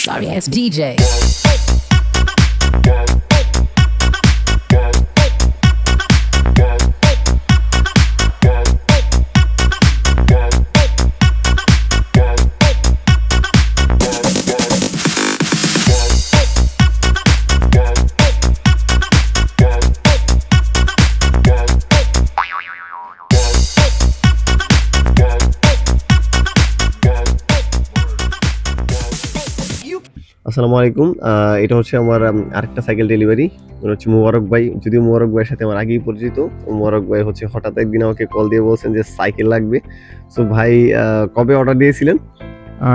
sorry ass DJ. আসসালামু আলাইকুম। এটা হচ্ছে আমার আরেকটা সাইকেল ডেলিভারি। ওটা হচ্ছে মোবারক ভাই। যদিও মোবারক ভাইয়ের সাথে আমার আগেই পরিচিত। মোবারক ভাই হচ্ছে হঠাৎ একদিন আমাকে কল দিয়ে বলছেন যে সাইকেল লাগবে। সো ভাই কবে অর্ডার দিয়েছিলেন?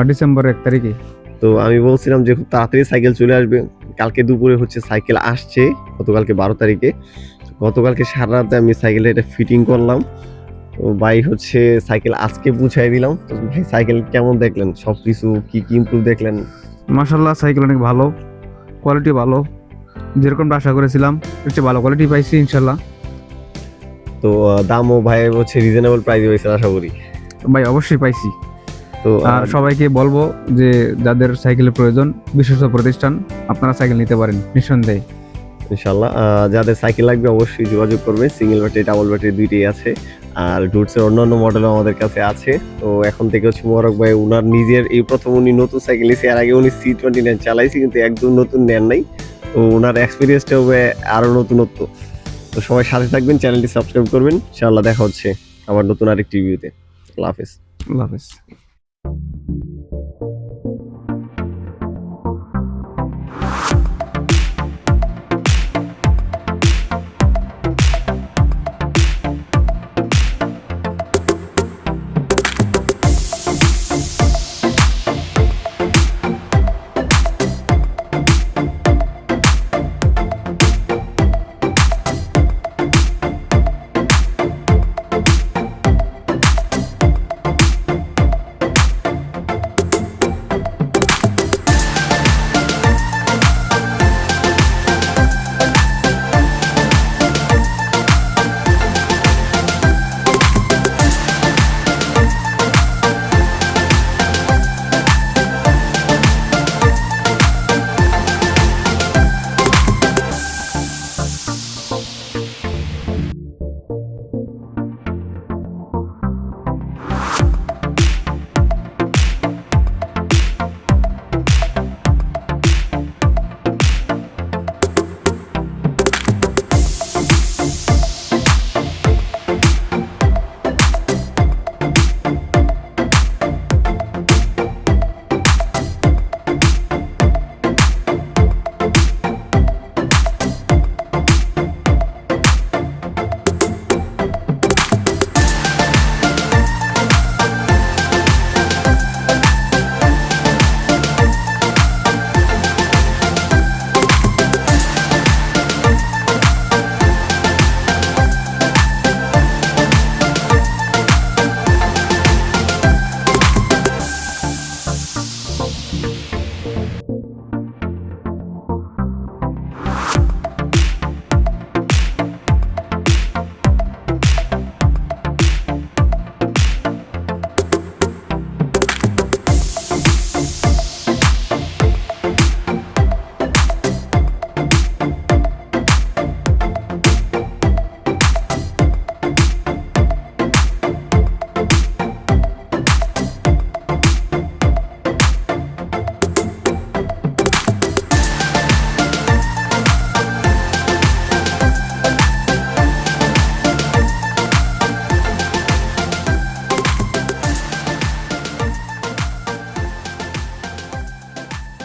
ডিসেম্বর 1 তারিখে। তো আমি বলছিলাম যে খুব তাড়াতাড়ি সাইকেল চলে আসবে। কালকে দুপুরে হচ্ছে সাইকেল আসছে, গতকালকে 12 তারিখে। গতকালকে সারা রাতে আমি সাইকেলটা এটা ফিটিং করলাম। তো ভাই হচ্ছে সাইকেল আজকে পৌঁছায় দিলাম। তো ভাই সাইকেল কেমন দেখলেন? সবকিছু কি কি ইমপ্রুভ দেখলেন? মাশাআল্লাহ সাইকেল অনেক ভালো, কোয়ালিটি ভালো, যেরকম আশা করেছিলাম এর চেয়ে ভালো কোয়ালিটি পাইছি ইনশাআল্লাহ। তো দামও ভাই হচ্ছে রিজনেবল প্রাইসে পাইছেন আশা করি। ভাই অবশ্যই পাইছি। তো আর সবাইকে বলবো যে যাদের সাইকেলের প্রয়োজন বিশ্বস্ত প্রতিষ্ঠান, আপনারা সাইকেল নিতে পারেন নিঃসন্দেহে। ইনশাআল্লাহ যাদের সাইকেল লাগবে অবশ্যই যোগাযোগ করবে। সিঙ্গেল ব্যাটারি, ডাবল ব্যাটারি দুইটাই আছে। আর ডুটসের অন্যান্য মডেলও আমাদের কাছে আছে। তো এখন থেকে হচ্ছে মোবারক ভাই উনার নিজের এই প্রথম উনি নতুন সাইকেল নিয়েছে। এর আগে উনি C29 চালাইছে, কিন্তু একদম নতুন নেন নাই। তো ওনার এক্সপিরিয়েন্সটা হবে আরও নতুনত্ব। তো সবাই সাথে থাকবেন, চ্যানেলটি সাবস্ক্রাইব করবেন। ইনশাআল্লাহ দেখা হচ্ছে আবার নতুন আরেকটি ভিডিওতে। আল্লাহ হাফেজ। আল্লাহ হাফেজ।